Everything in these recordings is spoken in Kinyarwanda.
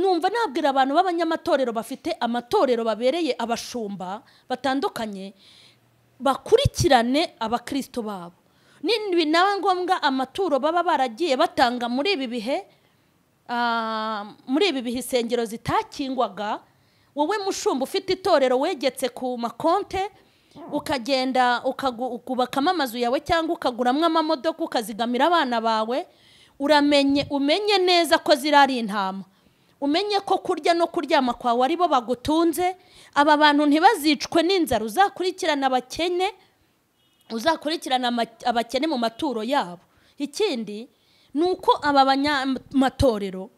numva nabwira abantu b'abanyamatorero bafite amatorero babereye abashumba batandukanye bakurikirane abakristo babo. Ni nawe ngombwa amaturo baba baragiye batanga muri ibi bihe isengero zitakingwaga, wowe mushumba ufite itorero wegetse ku makonte ukagenda ukubakamo amazu yawe cyangwa ukaguramwo amamodoka ukazigamira abana bawe, umenye neza ko zirari intama, umenye ko kurya no kuryama kwawe ari bo bagutunze. Aba bantu ntibazicwe n'inzara, uzakurikirana abakene mu maturo yabo. Ikindi nuko aba banyamatorero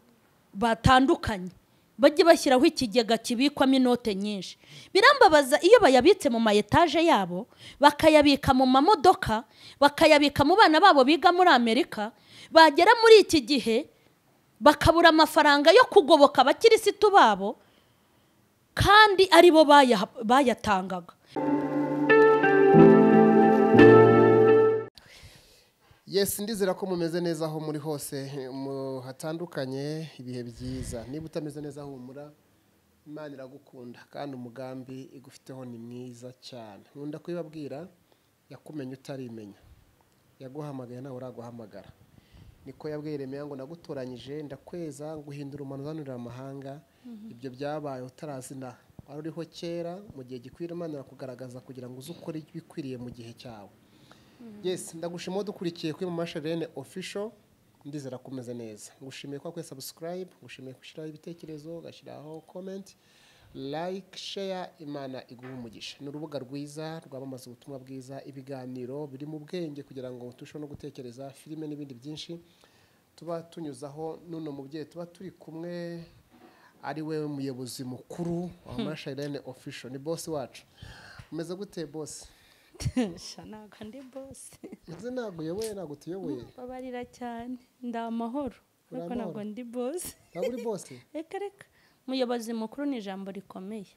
batandukanye bajye bashyiraho ikigega kibikwamo inote nyinshi. Birambabaza iyo bayabitse mu mayetaje yabo, bakayabika mu mamodoka, bakayabika mu bana babo biga muri Amerika, bagera muri iki gihe bakabura amafaranga yo kugoboka abakirisitu babo kandi ari bo bayatangaga. Yes, ndizera ko mumeze neza aho muri hose hatandukanye, ibihe byiza. Niba utameze neza humura, Imana iragukunda kandi umugambi igufiteho ni mwiza cyane. Nkunda kubibabwira, yakumenye utarimenya, yaguhamagaye nawe uraguhamagara. Niko yabwiye Yeremiya ngo nagutoranyije ndakweza nguhindura umanuzanira amahanga. Ibyo byabaye utarazina, wari uriho kera mu gihe gikwira Imana irakugaragaza kugira ngo uze ukore ibikwiriye mu gihe cyawe. Yes, ndagushimiye dukurikiye kuri Mama Charlene official, ndizera kumeze neza. Ngushimiye kwa subscribe, ngushimiye kushiraho ibitekerezo, gashiraho comment, like, share. Imana iguhe umugisha. Ni urubuga rwiza rwamamaza ubutumwa bwiza, ibiganiro biri mu bwenge kugira ngo tushobore no gutekereza filime n'ibindi byinshi tuba tunyuzaho. Nuno mubyeyi tuba turi kumwe ari we muyobozi mukuru wa Mama Charlene official, ni boss wacu. Umeze gute boss? Shana kandi boss. Nze nago yoboye nago tuyoboye. Babarira cyane ndamahoro. Ariko nago ndi boss. Nago uri boss? Reka muyobozi mukuru ni ijambo rikomeye.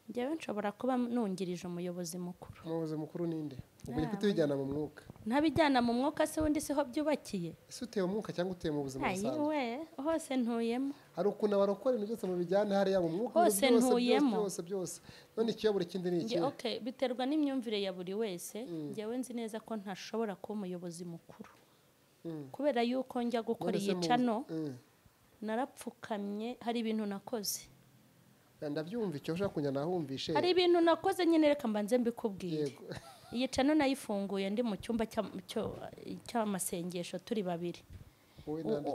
Njyewe nshobora kuba nungirije umuyobozi mukuru. Umuyobozi mukuru ninde? Ubuye kutubijyana mu mwuka. Ntabijyana mu mwuka se wundi siho byubakiye. Ese uteye mu mwuka cyangwa uteye mu buzima busanzwe? Ayiwe hose ntuyemo. Hari ukuntu abarokora ibintu byose mu bijyana hariya mu mwuka byose. None ikiyobora ikindi ni iki? Okay, biterwa n'imyumvire ya buri wese. Njyewe nzi neza ko ntashobora kuba umuyobozi mukuru. Kubera yuko njya gukora iyicano narapfukamye, hari ibintu nakoze. Ndabyumva icyo ushaka kunya nahumvishe. Hari ibintu nakoze nyine, reka mbanze mbikubwire. Iyicano nayifunguye ndi mu cyumba cy'amasengesho turi babiri.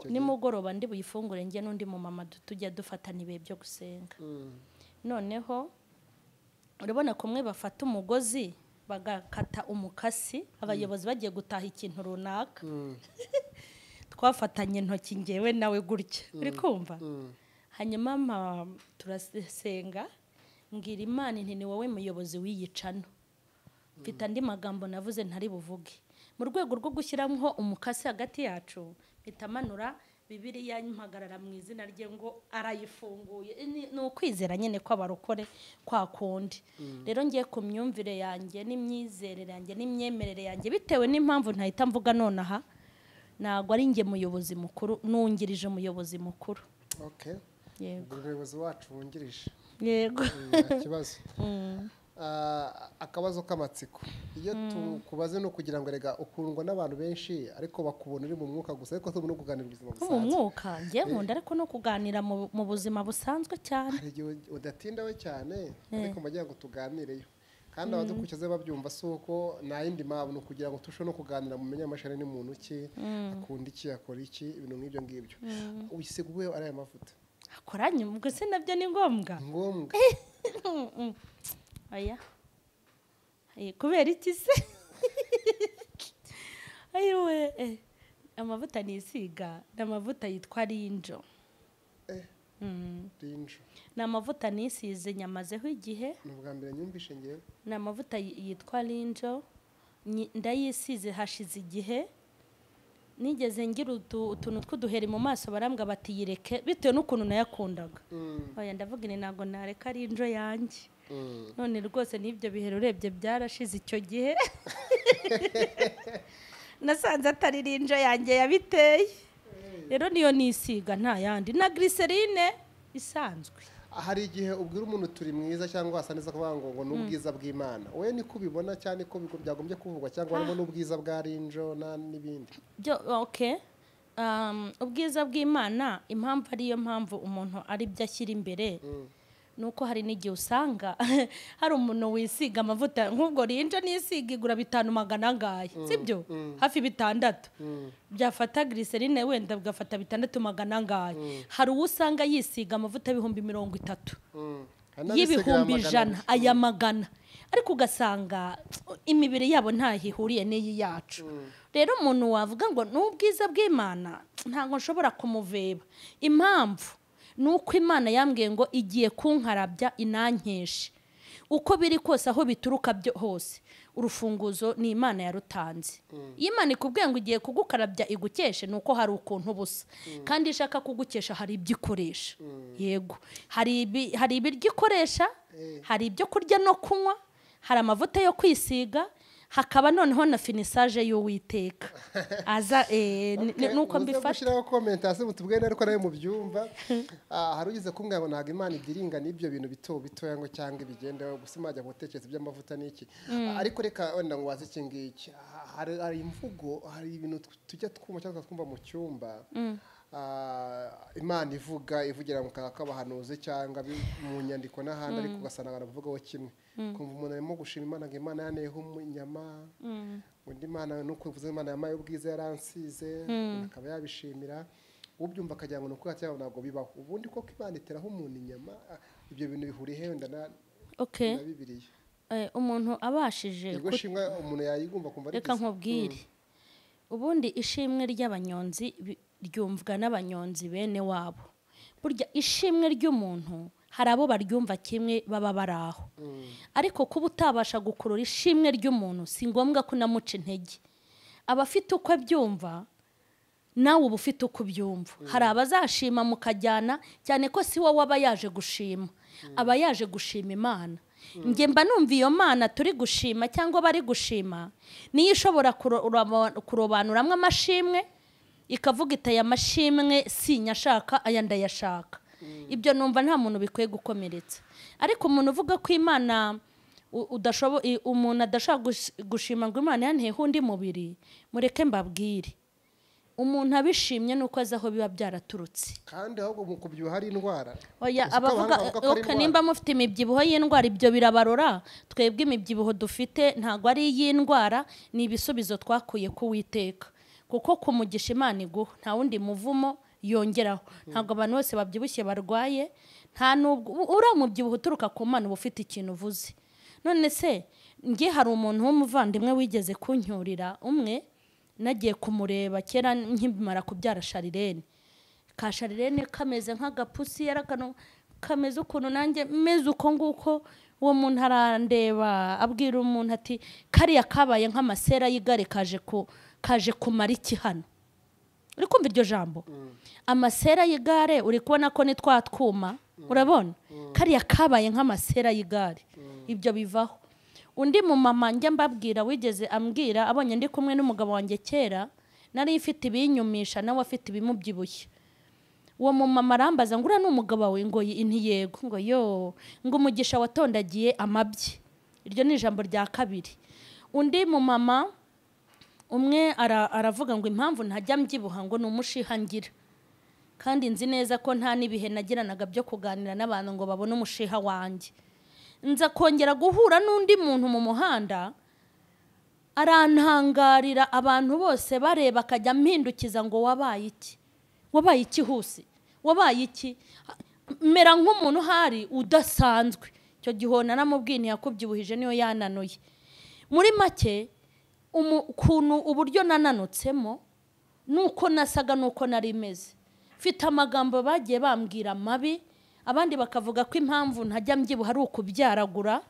Nimugoroba ndi buyifungure njye n'undi mu mama tujya dufatana ibihe byo gusenga. Noneho urabona kumwe bafata umugozi bagakata umukasi, abayobozi bagiye gutaha ikintu runaka. Twafatanye intoki ngewe nawe gutya. Uri kumva? Hanyuma turasenga, mbwira Imana nti ni wowe muyobozi w'iyicano. Mfite andi magambo navuze ntari buvuge. Mu rwego rwo gushyiraho umukasi hagati yacu, mpitamanura Bibiliya mpagarara mu izina rye ngo arayifunguye. Ni ukwizera nyine ko abarokore kwa kundi. Rero ngiye ku myumvire yanjye n'imyizerere yanjye n'imyemerere yanjye, bitewe n'impamvu ntahita mvuga nonaha, ntabwo ari njye muyobozi mukuru, nungirije umuyobozi mukuru. Okay. Yego. Umuyobozi wacu wungirije. Yego. Ikibazo. Akabazo k'amatsiko. Iyo tukubaze no kugira ngo rega ukundwa n'abantu benshi ariko bakubona uri mu mwuka gusa, ariko tubone kuganira ubuzima busanzwe. Mu mwuka ngiye nkunda ariko no kuganira mu buzima busanzwe cyane. Hari igihe udatindawe cyane ariko mbagira ngo tuganireyo. Kandi abadukukize babyumva suko nta yindi mpamvu no kugira ngo tushobore no kuganira mu menyamashare ni muntu ki, akunda iki, akora iki, ibintu nk'ibyo ngibyo. Uyisiguye ari aya mavuta. Akoranye ubwo se nabyo ni ngombwa. Ngombwa. Aya. Kubera iki se? Ayiwe, amavuta nisiga, n'amavuta yitwa Rinjo. Rinjo. N'amavuta nisize nyamazeho igihe. N'ubwa mbere nyumvishe ngewe. N'amavuta yitwa Rinjo. Ndayisize hashize igihe. Nigeze ngira utuntu tw'uduheri mu maso barambwa bati yireke bitewe n'ukuntu nayakundaga. Oya ndavuga ni nago nareka Rinjo yanjye. None rwose n'ibyo bihero urebye byarashize icyo gihe. Nasanze atari Rinjo yanjye yabiteye. rero niyo nisiga nta yandi na glycerine isanzwe. hari igihe ubwira umuntu turi mwiza cyangwa asa neza kuvuga ngo n'ubwiza bw'Imana, wowe niko ubibona cyane ko byagombye kuvugwa cyangwa harimo n'ubwiza bwa rinjo n'ibindi? Okay, ubwiza bw'Imana impamvu ariyo mpamvu umuntu ari byo ashyira imbere nuko hari n'igihe usanga hari umuntu wisiga amavuta nk'ubwo rinjo n'isiga igura 500 ngaye, sibyo? Hafi 600 byafata glycerine wenda bugafata 600 ngaye. Hari usanga yisiga amavuta 30,000 y'ibihumbi 100 aya magana, ariko ugasanga imibiri yabo ntahihuriye n'iyi yacu. Rero umuntu wavuga ngo n'ubwiza bw'Imana ntago nshobora kumuveba. Impamvu nuko Imana yambwiye ngo igiye kunkarabya inankeshe. Uko biri kose aho bituruka byo hose urufunguzo ni Imana yarutanze. Imana ikubwiye ngo igiye kugukarabya igukeshe nuko hari ukuntu busa, kandi ishaka kugukesha hari ibyo ikoresha. Yego, hari ibiryo ikoresha, hari ibyo kurya no kunywa, hari amavuta yo kwisiga, hakaba noneho na finissage y'Uwiteka. Aza nuko mbifata. Gushiraho comment hasi mutubwene ariko nawe mu byumva. Hari ugize kumbwira ngo ntago Imana idiringa n'ibyo bintu bito yango cyangwa ibigenda gusa majya gutekereza by'amavuta n'iki. Ariko reka wenda ngo wazi iki ngiki. Hari imvugo, hari ibintu tujya twumva cyangwa twumva mu cyumba. Imana ivugira mu kanwa k'abahanuzi cyangwa mu nyandiko n'ahandi, ariko ugasanga baravugaho kimwe. Kumva umuntu arimo gushima Imana ngo Imana yaneho inyama, undi Imana nuko uvuze Imana yamaye ubwiza yaransize, akaba yabishimira. Ubyumva akagira ngo nuko cyangwa ntabwo bibaho. Ubundi koko Imana iteraho umuntu inyama, ibyo bintu bihuriye he wenda na Bibiliya? Umuntu abashije ubwo shimwa umuntu yayigumva kumva ari. Reka nkubwire, ubundi ishimwe ry'abanyonzi ryumvwa n'abanyonzi bene wabo. Burya ishimwe ry'umuntu hari abo baryumva kimwe baba baraho, ariko kuba utabasha gukurura ishimwe ry'umuntu si ngombwa ko namuca intege. Abafite uko abyumva nawe uba ufite uko ubyumva. Hari abazashima mukajyana, cyane ko si wowe aba yaje gushima, aba yaje gushima Imana. Nge mba numva iyo Mana turi gushima cyangwa bari gushima niyo ishobora kurobanuramwe amashimwe ikavuga itaye amashimwe sinyashaka aya ndayashaka. Ibyo numva nta muntu bikwiye gukomeretsa. Ariko umuntu uvuga ko Imana umuntu adashaka gushima ngo Imana yanteho undi mubiri, mureke mbabwire, umuntu abishimye nuko azi aho biba byaraturutse. Kandi ahubwo mu kubyibuha hari indwara. Oya, abavuga nimba mufite imibyibuho y'indwara ibyo birabarora. Twebwe imibyibuho dufite ntago ari y'indwara, ni ibisubizo twakuye ku Uwiteka. Kuko kumugisha Imana iguha nta wundi muvumo yongeraho. Ntago abantu bose babyibushye barwaye, nta nubwo uramubyibuho uturuka ku Mana uba ufite ikintu uvuze. None se nge hari umuntu w'umuvandimwe wigeze kuncyurira, umwe nagiye kumureba kera nkimara kubyara Charlene. Ka Charlene kameze nk'agapusi, yarakano kameze ukuntu nanjye meze uko nguko. Uwo muntu arandeba abwira umuntu ati kariya kabaye nk'amasera y'igare kaje kumara iki hano. Uri kumva iryo jambo? Amasera y'igare uri kubona ko ni twatwuma, urabona? Kariya kabaye nk'amasera y'igare. Ibyo bivaho. Undi mu mama njya mbabwira wigeze ambwira, abonye ndi kumwe n'umugabo wanjye kera, nari ifite ibinyumisha nawe afite ibimubyibushye. Uwo mu mama arambaza ngo ura n'umugabo wawe, ngo inti yego, ngo yo, ngo umugisha watondagiye amabyi. Iryo ni ijambo rya kabiri. Undi mu mama umwe aravuga ngo impamvu ntajya mbyibuha ngo n'umushiha ngira, kandi nzi neza ko nta nibihe nagiranaga byo kuganira n'abantu ngo babone umushiha wanjye. Nza kongera guhura n'undi muntu mu muhanda, arantangarira, abantu bose bareba, akajya mpindukiza ngo wabaye iki huse, wabaye iki, mera nk'umuntu hari udasanzwe. Cyo gihona namubwiye ntiyakubyibuhije niyo yananuye. Muri make uburyo nananutsemo nuko nasaga nuko nari meze. Mfite amagambo bagiye bambwira mabi, abandi bakavuga ko impamvu ntajya mbyibuha ari ukubyaragura,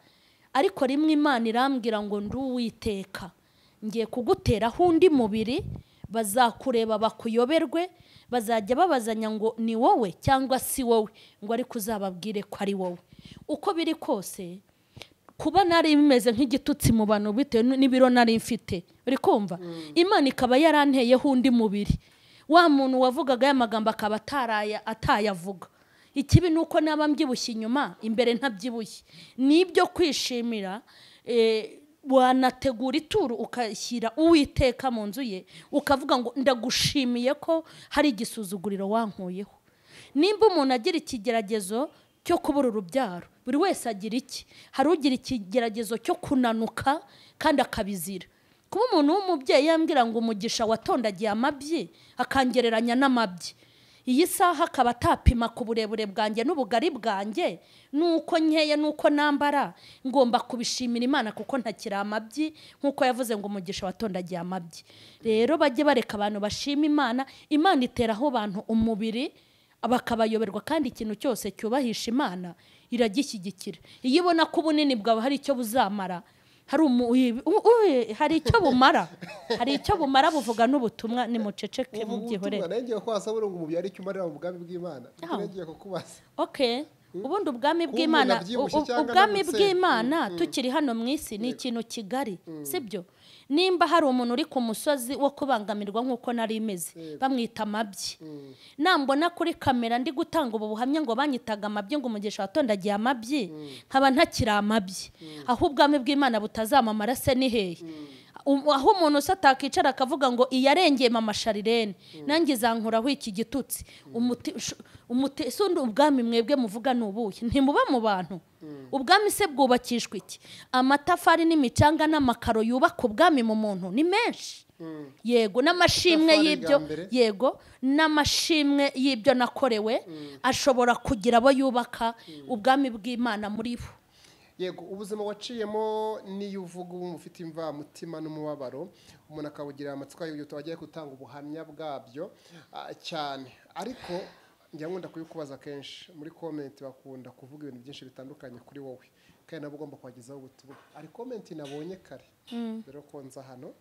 ariko rimwe Imana irambwira ngo ndi Uwiteka, ngiye kuguteraho undi mubiri, bazakureba bakuyoberwe, bazajya babazanya ngo ni wowe cyangwa si wowe, ngo ariko uzababwire ko ari wowe. Uko biri kose kuba nari bimeze nk'igitutsi mu bantu bitewe n'ibiro nari mfite, uri kumva? Imana ikaba yaranteyeho undi mubiri. wa muntu wavugaga aya magambo akaba atayavuga. Ikibi nuko naba mbyibushye inyuma imbere ntabyibushye. Nibyo kwishimira wanategura ituru ukashyira Uwiteka mu nzu ye ukavuga ngo ndagushimiye ko hari igisuzuguriro wankuyeho. Nimba umuntu agira ikigeragezo cyo kubura urubyaro, buri wese agira iki. Hari ugira ikigeragezo cyo kunanuka kandi akabizira. Kuba umuntu w'umubyeyi yambwira ngo umugisha watondagiye amabyi akangereranya n'amabyi, iyi saha akaba atapima ku burebure bwanjye n'ubugari bwanjye nuko nkeye nuko nambara, ngomba kubishimira Imana kuko ntakiri amabyi nkuko yavuze ngo umugisha watondagiye amabyi. Rero bajye bareka abantu bashima Imana. Imana iteraho abantu umubiri bakabayoberwa, kandi ikintu cyose cyubahisha Imana iragishyigikira. Iyo ibona ko ubunini bwawe hari icyo buzamara, hari icyo bumara, hari icyo bumara buvuga n'ubutumwa, ni muceceke mubyihorere. Ngiye kwasabura ngo umubiri ari cyo umarira mu bwami bw'Imana. Ngiye kukubaza. Okay. Ubundi ubwami bw'Imana tukiri hano mu isi ni ikintu kigari, sibyo? Nimba hari umuntu uri ku musozi wo kubangamirwa nkuko nari imeze bamwita amabyi, nambona kuri kamera ndi gutanga ubu buhamya ngo banyitaga amabyi ngo umugisha watondagiye amabyi, nkaba ntakiri amabyi, aho ubwami bw'Imana butazamamara se ni hehe? Aho umuntu usatakicara akavuga ngo iyarengeye mama Charlene nanjye zankuraho iki gitutsi, sundi ubwami mwebwe muvuga nubuye ntimuba mu bantu. Ubwami se bwubakishwa iki? Amatafari n'imicanga n'amakaro yubaka ubwami mu muntu ni menshi. Yego, n'amashimwe y'ibyo, yego, n'amashimwe y'ibyo nakorewe ashobora kugira abo yubaka ubwami bw'Imana muri bo. Yego, ubuzima waciyemo niyo uvuga mufite imva mutima n'umubabaro, umuntu akawugira amatsiko y'ibyo wagiye gutanga ubuhamya bwabyo cyane. Ariko njya nkunda kuyikubaza kenshi muri comment, bakunda kuvuga ibintu byinshi bitandukanye kuri wowe, kandi nabo ugomba kwagizaho ubutumwa. Ari comment nabonye kare rero ko nza hano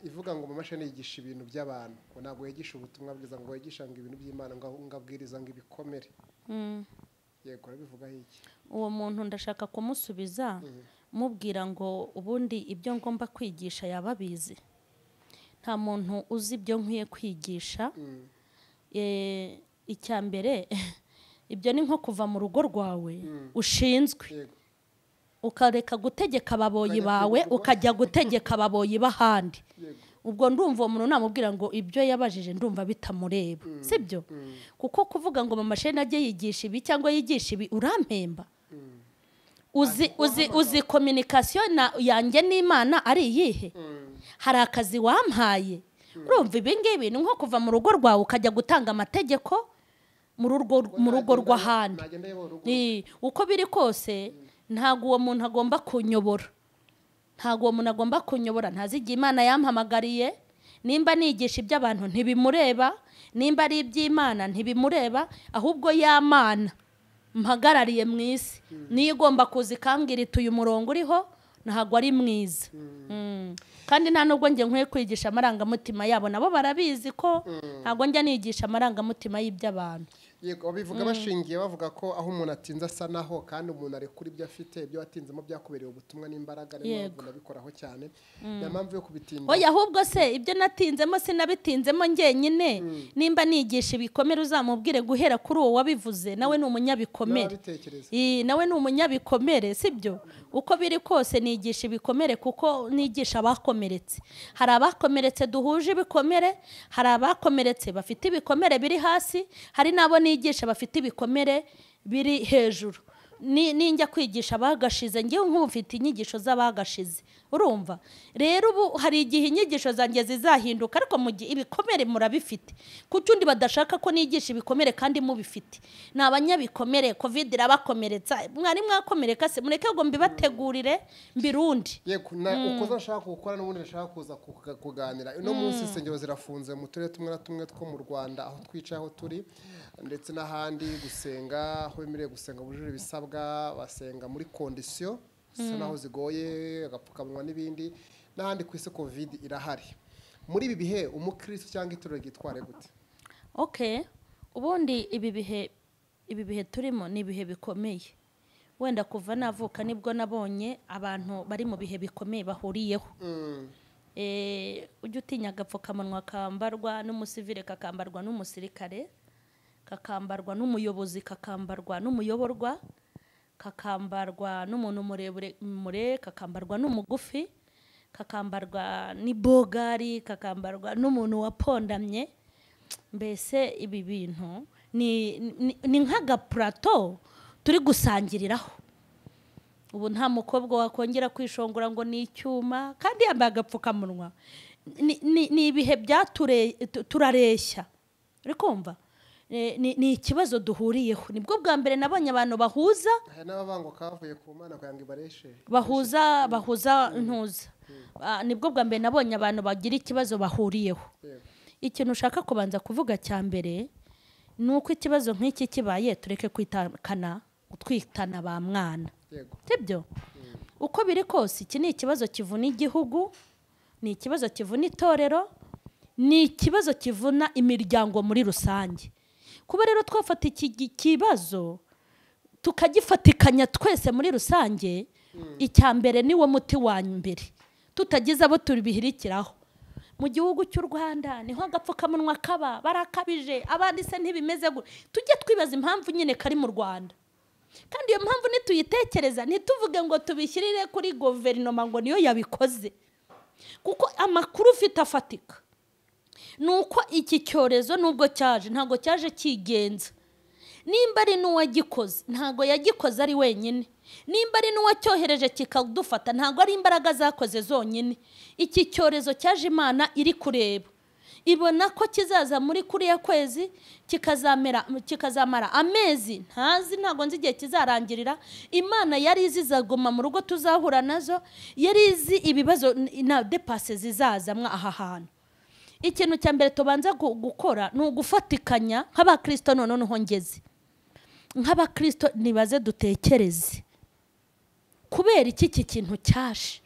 ivuga ngo mama Charlene yigisha ibintu by'abantu, ngo ntabwo yigisha ubutumwa bwiza, ngo yigisha ngo ibintu by'Imana, ngo abwiriza ngo ibikomere. Yego, urabivuga iki? Uwo muntu ndashaka kumusubiza mubwira ngo ubundi ibyo ngomba kwigisha yababizi. Nta muntu uzi ibyo nkwiye kwigisha. Icya mbere ibyo ni nko kuva mu rugo rwawe ushinzwe ukareka gutegeka ababoyi bawe ukajya gutegeka ababoyi bahandi. Ubwo ndumva uwo muntu namubwira ngo ibyo yabajije ndumva bitamureba, sibyo? Kuko kuvuga ngo mama Charlene ajye yigisha ibi cyangwa yigisha ibi urampemba. Uzi communication yanjye n'Imana ari iyihe? Hari akazi wampaye. Urumva ibi ngibi ni nko kuva mu rugo rwawe ukajya gutanga amategeko mu rugo rw'ahandi. Uko biri kose ntago uwo muntu agomba kunyobora. Ntazi igihe Imana yampamagariye. Nimba nigisha iby'abantu ntibimureba, nimba ari iby'Imana ntibimureba, ahubwo y'Imana mpagarariye mu isi niyo igomba kuza ikambwira iti uyu murongo uriho ntago ari mwiza. Kandi nta nubwo njye nkwiye kwigisha amarangamutima yabo, nabo barabizi ko ntago njya nigisha amarangamutima y'iby'abantu. Yego, babivuga bashingiye bavuga ko aho umuntu atinze asa naho, kandi umuntu ari kuri ibyo afite, ibyo watinzemo byakubereye ubutumwa n'imbaraga, niyo nabikoraho cyane. Nta mpamvu yo kubitinda. Oya, ahubwo se ibyo natinzemo sinabitinzemo njyenyine. Nimba nigisha ibikomere uzamubwire guhera kuri uwo wabivuze, nawe ni umunyabikomere. Nawe ni umunyabikomere, sibyo? Uko biri kose nigisha ibikomere kuko nigisha abakomeretse. Hari abakomeretse duhuje ibikomere, hari abakomeretse bafite ibikomere biri hasi, hari nabo nigisha bafite ibikomere biri hejuru. Ninjya kwigisha abagashize ngiye nk'ufite inyigisho z'abagashize, urumva? Rero ubu hari igihe inyigisho zanjye zizahinduka, ariko mu gihe ibikomere murabifite. Kuki undi badashaka ko nigisha ibikomere kandi mubifite? Ni abanyabikomere, covid irabakomeretsa. Mwari mwakomereka se mureke ngo mbibategurire mbirundi. Yego, uko zashaka gukora n'ubundi nashaka kuza kuganira. Uno munsi insengero zirafunze mu turere tumwe na tumwe two mu Rwanda, aho twicaye aho turi, ndetse n'ahandi gusenga, aho bemerewe gusenga bujuje ibisabwa, basenga muri condition bisa naho zigoye, agapfukamunwa n'ibindi, n'ahandi ku isi covid irahari. Muri ibi bihe umukristo cyangwa itorero gitware gute? Okay, ubundi ibi bihe turimo ni ibihe bikomeye. Wenda kuva navuka nibwo nabonye abantu bari mu bihe bikomeye bahuriyeho. ujya utinya agapfukamunwa kambarwa n'umusivile, kakambarwa n'umusirikare, kakambarwa n'umuyobozi, kakambarwa n'umuyoborwa, kakambarwa n'umuntu muremure, kakambarwa n'umugufi, kakambarwa n'ibogari, kakambarwa n'umuntu wapondamye. Mbese ibi bintu ni nk'agapurato turi gusangiriraho. Ubu nta mukobwa wakongera kwishongora ngo ni icyuma kandi yambaye agapfukamunwa. Ni ibihe turareshya. Uri kumva? Ni ikibazo duhuriyeho. Nibwo bwa mbere nabonye abantu bahuza, n'abavango kavuye ku Mana kugira ngo ibareshe, bahuza ntuza. Nibwo bwa mbere nabonye abantu bagira ikibazo bahuriyeho. Ikintu ushaka kubanza kuvuga cya mbere ni uko ikibazo nk'iki kibaye tureke twitana ba mwana. Sibyo? Uko biri kose iki ni ikibazo kivuna igihugu, ni ikibazo kivuna itorero, ni ikibazo kivuna imiryango muri rusange. Kuba rero twafata iki kibazo tukagifatikanya twese muri rusange, icya mbere ni wo muti wa mbere, tutagize abo tubihirikiraho. Mu gihugu cy'u Rwanda niho agapfukamunwa kaba, barakabije, abandi se ntibimeze gutya. Tujye twibaza impamvu nyine kari mu Rwanda, kandi iyo mpamvu nituyitekereza ntituvuge ngo tubishyirire kuri guverinoma ngo niyo yabikoze, kuko amakuru ufite afatika nuko iki cyorezo nubwo cyaje ntago cyaje kigenza. Nimba ari n'uwagikoze ntago yagikoze ari wenyine, nimba ari n'uwacyohereje kikadufata ntago ari imbaraga zakoze zonyine. Iki cyorezo cyaje Imana iri kureba, ibona ko kizaza muri kuriya kwezi, kikazamara amezi ntago nzi igihe kizarangirira. Imana yari izizaguma mu rugo tuzahura nazo, yari izi ibibazo na depase zizazamwa aha hantu. Ikintu cya mbere tubanza gukora ni ugufatikanya nk'abakristo. Noneho ngeze nk'abakristo nibaze dutekereze kubera iki kintu cyaje.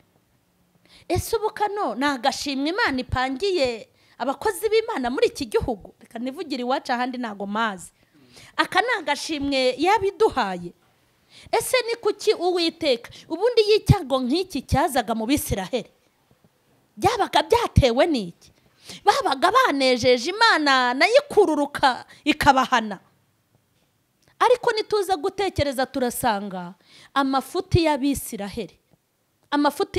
Ese ubu kano nagashimwe Imana ipangiye abakozi b'Imana muri iki gihugu? Reka nivugira iwacu ahandi ntago mazi. Aka nagashimwe yabiduhaye. Ese ni kuki Uwiteka ubundi y'icyago nk'iki cyazaga mu Bisiraheli byabaga byatewe n'iki? Babaga banejeje Imana nayikururuka ikabahana. Ariko nituza gutekereza turasanga amafuti y'Abisiraheli,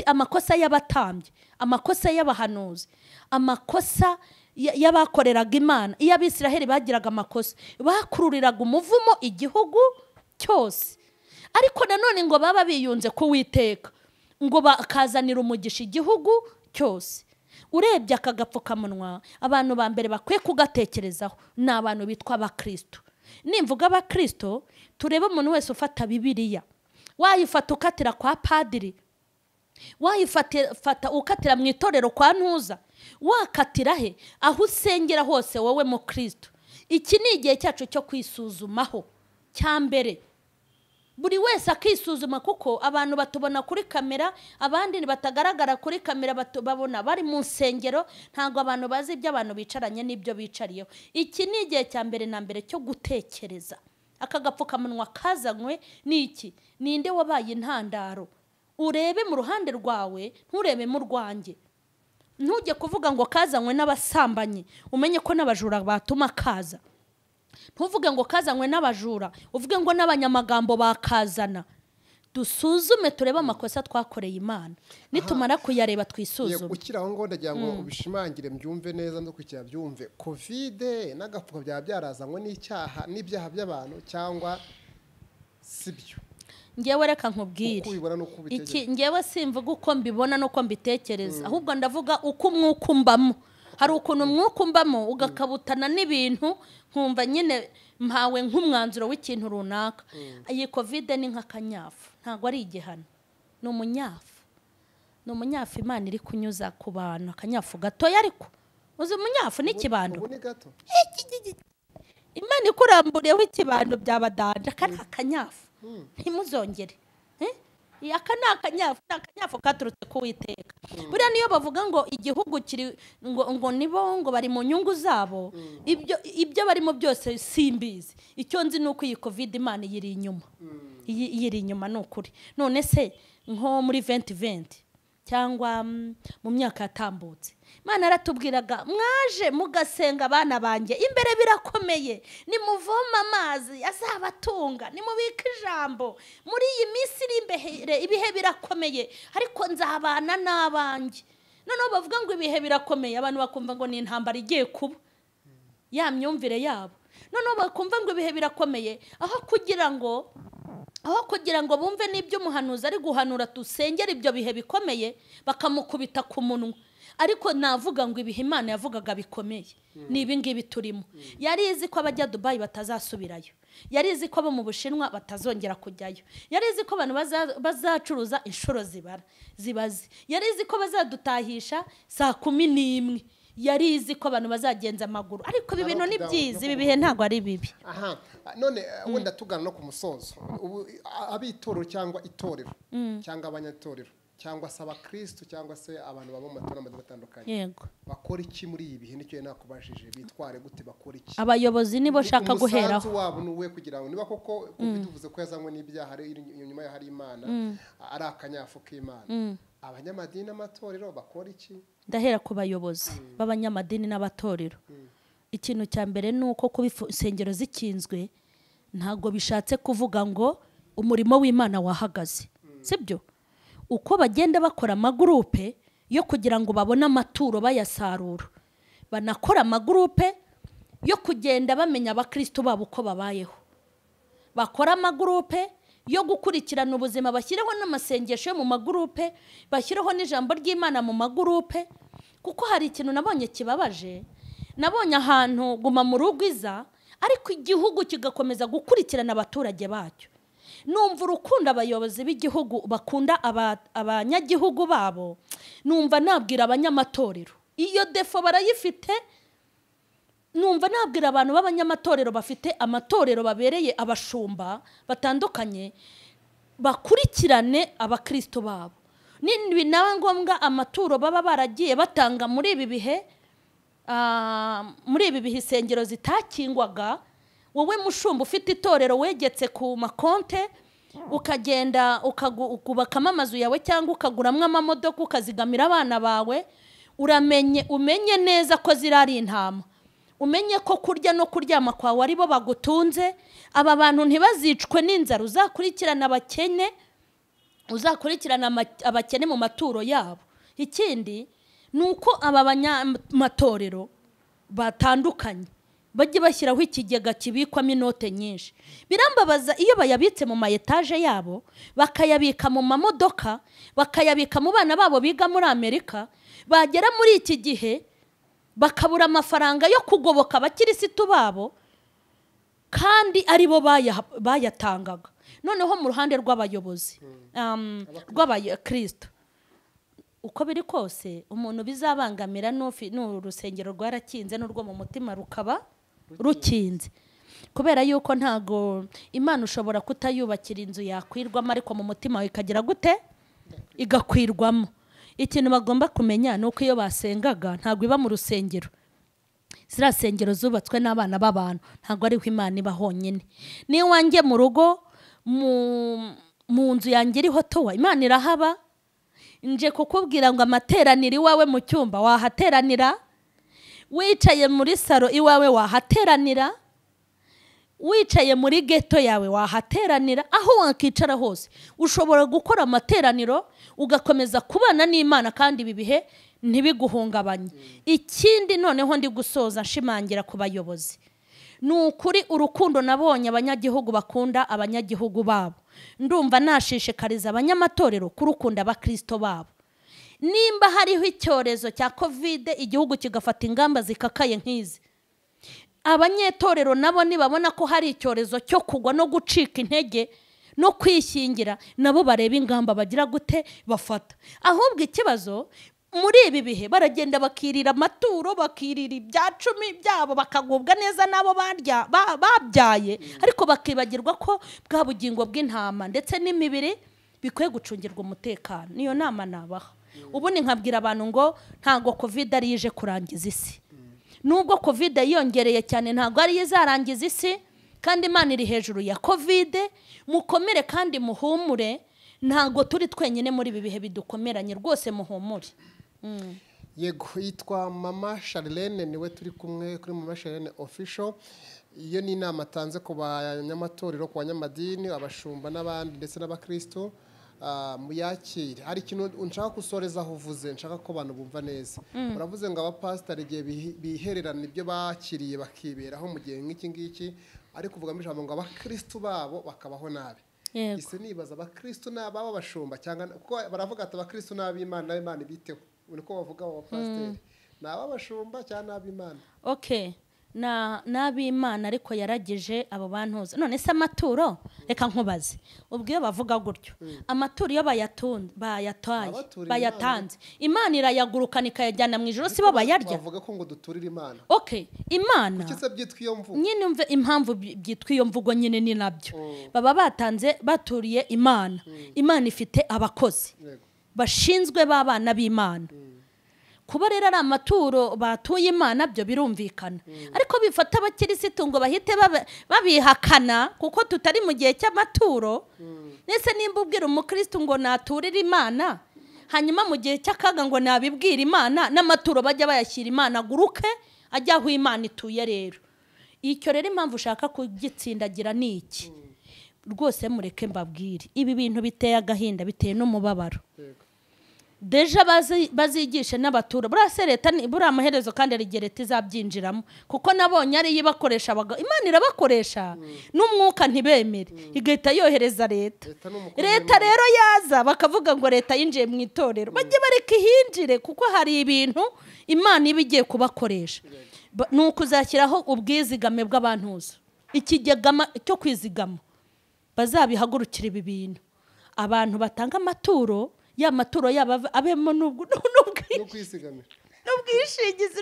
amakosa y'abatambyi, amakosa y'abahanuzi, amakosa y'abakoreraga Imana. Iyo Abisiraheli bagiraga amakosa bakururiraga umuvumo igihugu cyose. Ariko nanone ngo baba biyunze ku Uwiteka ngo bakazanira umugisha igihugu cyose. Urebye aka gapfukamunwa, abantu ba mbere bakwiye kugatekerezaho ni abantu bitwa abakristo. Nimvuga abakristo, turebe umuntu wese ufata Bibiliya, wayifata ukatira kwa padiri, wayifata ukatira mu itorero kwa ntuza, wakatira he? Aho usengera hose wowe mu Kristo. Iki ni igihe cyacu cyo kwisuzumaho cya mbere. Buri wese akisuzuma, kuko abantu batubona kuri kamera, abandi batagaragara kuri kamera babona bari mu nsengero. Ntago abantu bazi ibyo abantu bicaranye n'ibyo bicariyeho. Iki ni igihe cya mbere na mbere cyo gutekereza. Aka gapfukamunwa kazanywe n'iki? Ninde wabaye intandaro? Urebe mu ruhande rwawe, nturebe mu rwanjye. Ntujye kuvuga ngo kazanywe n'abasambanyi umenye ko n'abajura batuma kaza. Ntuvuge ngo kazanywe n'abajura uvuge ngo n'abanyamagambo bakazana. Dusuzume turebe amakosa twakoreye Imana, nitumara kuyareba twisuzume. Ukira aho ngo ndagira ngo ubishimangire mbyumve neza no kukira byumve. Covid n'agapfuka byaba byarazanywe n'icyaha n'ibyaha by'abantu cyangwa sibyo? Ngewe reka nkubwire iki, ngewe simvuga uko mbibona nuko mbitekereza, ahubwo ndavuga uko umwuka umbamo. Hari ukuntu umwuka umbamo ugakabutana n'ibintu nkumva nyine mpawe nk'umwanzuro w'ikintu runaka. Iyi Covid ni nk'akanyafu, ntago ari igihano, ni umunyafu Imana iri kunyuza ku bantu. Akanyafu gatoya, ariko uzi umunyafu n'ikibando Imana ikuramburiyeho ikibando byabadanje. Aka ni akanyafu, ntimuzongere. Aka ni akanyafu katurutse ku Uwiteka. Buriya niyo bavuga ngo igihugu kiri ngo nibo ngo bari mu nyungu zabo, ibyo barimo byose simbizi. Icyo nzi nuko iyi Covid Imana yiri inyuma, yiri inyuma n'ukuri. None se nko muri 2020 cyangwa mu myaka yatambutse. Imana yaratubwiraga mwaje mugasenga abana banjye imbere birakomeye, nimuvoma amazi azabatunga, nimubika ijambo, muri iyi minsi iri imbere ibihe birakomeye ariko nzabana n'abanjye. Noneho bavuga ngo ibihe birakomeye, abantu bakumva ngo ni intambara igiye kuba, ya myumvire yabo. Noneho bakumva ngo ibihe birakomeye, aho kugira ngo bumve n'ibyo umuhanuzi ari guhanura tusengera ibyo bihe bikomeye, bakamukubita ku munwa. Ariko navuga ngo ibihe Imana yavugaga bikomeye ni ibi ngibi turimo. Yari izi ko abajya Dubai batazasubirayo, yari izi ko abo mu Bushinwa batazongera kujyayo, yari izi ko abantu bazacuruza inshuro zibaze, yari izi ko bazadutahisha saa 11, yari izi ko abantu bazagenza amaguru. Ariko ibi bintu ni byiza, ibi bihe ntabwo ari bibi. None wenda tugana no ku musozo, abitorero cyangwa itorero cyangwa abanyatorero cyangwa se abakristo cyangwa se abantu baba mu matora batandukanye, yego, bakora iki muri ibi bihe? Nicyo nakubajije, bitware gute, bakora iki? Abayobozi nibo shaka guheraho. Umusanzu wabo nuwe kugira ngo niba koko bivuze ko yazanywe n'ibyaha inyuma ya hari Imana, ari akanyafu k'Imana, abanyamadini n'amatorero bakora iki? Ndahera ku bayobozi b'abanyamadini n'abatorero. Ikintu cya mbere ni uko kuba insengero zikinzwe ntago bishatse kuvuga ngo umurimo w'Imana wahagaze, sibyo? Uko bagenda bakora amagurupe yo kugira ngo babone amaturo bayasarura, banakora amagurupe yo kugenda bamenya abakristo babo uko babayeho, bakora amagurupe yo gukurikirana ubuzima, bashyireho n'amasengesho yo mu magurupe, bashyireho n'ijambo ry'Imana mu magurupe. Kuko hari ikintu nabonye kibabaje, nabonye ahantu guma mu rugo iza, ariko igihugu kigakomeza gukurikirana abaturage bacyo. Numva urukundo abayobozi b'igihugu bakunda abanyagihugu babo, numva nabwira abanyamatorero iyo defo barayifite. Numva nabwira abantu b'abanyamatorero bafite amatorero babereye abashumba batandukanye, bakurikirane abakristo babo. Ni nawe ngombwa amaturo baba baragiye batanga muri ibi bihe, insengero zitakingwaga. Wowe mushumba ufite itorero wegetse ku makonte, ukagenda ukubakamo amazu yawe cyangwa ukaguramwo amamodoka ukazigamira abana bawe, umenye neza ko zirari intama, umenye ko kurya no kuryama kwawe aribo bagutunze. Aba bantu ntibazicwe n'inzara, uzakurikirana abakene mu maturo yabo. Ikindi ni uko aba banyamatorero batandukanye bajye bashyiraho ikigega kibikwamo inote nyinshi. Birambabaza iyo bayabitse mu mayetaje yabo, bakayabika mu mamodoka, bakayabika mu bana babo biga muri Amerika, bagera muri iki gihe bakabura amafaranga yo kugoboka abakirisitu babo, kandi aribo bayatangaga. Noneho mu ruhande rw'abayobozi, rw'abakristo, uko biri kose umuntu bizabangamira n'urusengero rwarakinze n'urwo mu mutima rukaba rukinze, kubera yuko ntago Imana ushobora kutayubakira inzu yakwirwamo, ariko mu mutima we ikagira gute, igakwirwamo. Ikintu bagomba kumenya ni uko iyo basengaga ntago iba mu rusengero. Ziriya sengero zubatswe n'abana b'abantu, ntago ariho Imana iba honyine. Niyo wanjye mu rugo, mu nzu yanjye iriho towa, Imana irahaba. Nje kukubwira ngo amateraniro iwawe mu cyumba wahateranira, wicaye muri saro iwawe wahateranira, wicaye muri geto yawe wahateranira, aho wakicara hose ushobora gukora amateraniro ugakomeza kubana n'Imana kandi ibi bihe ntibiguhungabanye. Ikindi noneho ndi gusoza nshimangira ku bayobozi, ni ukuri urukundo nabonye abanyagihugu bakunda abanyagihugu babo. Ndumva nashishikariza abanyamatorero kurukunda abakristo babo. Nimba hariho icyorezo cya COVID igihugu kigafata ingamba zikakaye nk'izi, abanyetorero nabo nibabona ko hari icyorezo cyo kugwa no gucika intege no kwishingira, nabo bareba ingamba bagira gute bafata. Ahubwo ikibazo muri ibi bihe baragenda bakirira amaturo, bakirira ibya 10 byabo, bakagubwa neza nabo babyaye, ariko bakibagirwa ko bwa bugingo bw'intama ndetse n'imibiri bikwiye gucungirwa umutekano. Niyo nama nabaha. Ubundi nkabwira abantu ngo ntago COVID ari ije kurangiza isi. Nubwo COVID yiyongereye cyane ntago ari izarangiza isi, kandi Imana iri hejuru ya COVID. Mukomere kandi muhumure, ntago turi twenyine muri ibi bihe bidukomeranye rwose muhumure. Yego, yitwa mama Charlene, niwe turi kumwe kuri mama Charlene official. Iyo ni inama atanze ku banyamatorero, ku banyamadini, abashumba n'abandi ndetse n'abakristo. Muyakire. Hari ikintu unshaka gusoreza aho uvuze, nshaka ko abantu bumva neza. Uravuze ngo abapasitari igihe bihererana ibyo bakiriye bakiberaho mu gihe nk'iki ngiki, ariko uvuga mu ijambo ngo abakristo babo bakabaho nabi. Ise nibaza abakristo n'ababa bashumba cyangwa kuko baravuga ati abakristo n'ab'Imana n'Imana biteho. Uko bavuga abapasiteri n'ababashumba cyangwa n'ab'Imana. Okay. N'ab'Imana ariko yaragije abo bantuza. None se amaturo reka nkubaze. Ubwo iyo bavuga gutyo, amaturo iyo bayatanze, Imana irayagurukana ikayajyana mu ijuru, sibo bayarya. Bavuga ko ngo duturire Imana. Okay, Imana. Kuki se byitwa iyo mvugo? Nyine umve impamvu byitwa iyo mvugo nyine ni nabyo. Baba batanze baturiye Imana. Imana ifite abakozi bashinzwe b'abana b'Imana. Kuba rero ari amaturo batuye Imana byo birumvikana, ariko bifata abakirisitu ngo bahite babihakana kuko tutari mu gihe cy'amaturo. Nese nimba ubwira umukristo ngo naturire Imana, hanyuma mu gihe cy'akaga ngo nabibwira Imana, n'amaturo bajya bayashyira Imana guruke ajya aho Imana ituye. Rero icyo rero impamvu ushaka kugitsindagira ni iki? Rwose mureke mbabwire, ibi bintu biteye agahinda, biteye n'umubabaro. Deja bazigisha n'abatura burase leta buri amaherezo kandi rigereta izabyinjiramo kuko nabonye ari yibakoresha Imana irabakoresha n'umwuka ntibemere igahita yohereza leta rero yaza bakavuga ngo leta yinjiye mu itorero bajye bareka ihinjire kuko hari ibintu Imana ibigiye kubakoresha. Nuko uzashyiraho ubwizigame bw'abantuza, ikigegama cyo kwizigama, bazabihagurukira ibi bintu. Abantu batanga amaturo, ya maturo yaba abemo n'ubwishingizi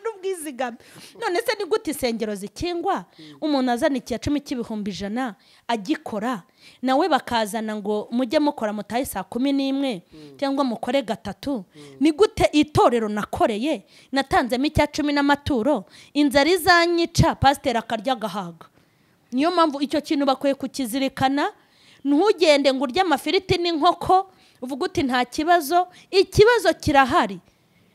n'ubwizigame. None se ni gute isengero zikingwa, umuntu azana icyacumi cy'ibihumbi 100 agikora, nawe bakazana ngo mujye mukora mutahe 11 cyangwa mukore 3? Ni gute itorero nakoreye natanzemo icyacumi n'amaturo inzara izanyica pasiteri akarya gahaga? Niyo mpamvu icyo kintu bakwiye kukizirikana. Ntugende ngo urye amafiriti n'inkoko uvuga uti nta kibazo, ikibazo kirahari.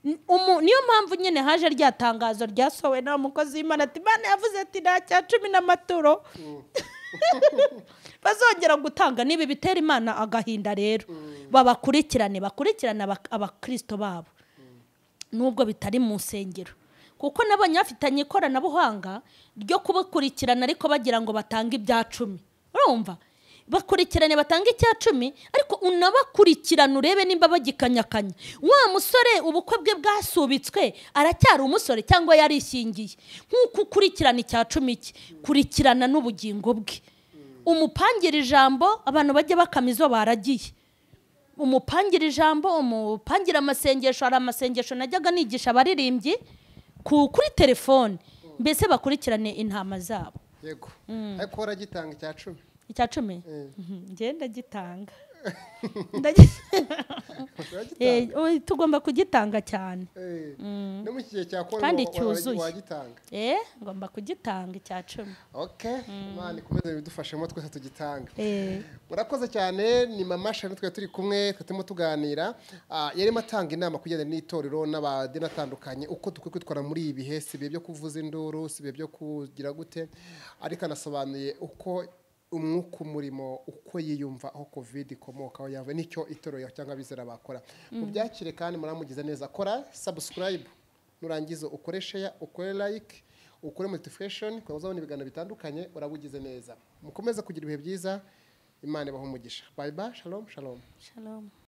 Niyo mpamvu nyine haje rya tangazo ryasowe na mukozi w'Imana ati Imana yavuze ati nta cyacumi n'amaturo bazongera gutanga. Nibi bitera Imana agahinda. Rero bakurikirana abakristo babo nubwo bitari mu nsengero, kuko nabonye bafitanye ikoranabuhanga ryo kubakurikirana ariko bagira ngo batange ibyacumi. Urumva bakurikirane batanga icyacumi ariko unabakurikirana urebe nimba bagikanyakanya. Wa musore ubukwe bwe bwasubitswe aracyari umusore cyangwa yarishingiye, nkuko ukurikirana icyacumi cye kurikirana n'ubugingo bwe. Umupangira ijambo, abantu bajye bakamizo baragiye. Umupangira ijambo, umupangira amasengesho. Hari amasengesho najyaga nigisha abaririmbyi kuri telefone, mbese bakurikirane intama zabo. Yego, ariko waragitanga icyacumi. Icyacumi ngenda gitanga. Tugomba kugitanga cyane. No mu kigihe cya korona kandi cyuzuye wagitanga. Ngomba kugitanga icyacumi. Okay, Imana ikomeze bidufashemo twese tugitanga. Murakoze cyane. Ni mama Charlene twe turi kumwe twatemo tuganira. Yarimo atanga inama kujyana n'itorero n'abadini atandukanye uko dukwiye kwitwara muri ibi bihe, si byo kuvuza induru, si byo kugira gute, ariko anasobanuye uko umwuka umurimo uko yiyumva aho covid ikomokaho yava nicyo itorero cyangwa bizera bakora. Mubyakire kandi muramugize neza. Kora subscribe, nurangiza ukore share, ukore like, ukore notification kuko uzabona ibiganiro bitandukanye. Urabugize neza. Mukomeze kugira ibihe byiza. Imana ibahe umugisha. Bye bye. Shalom.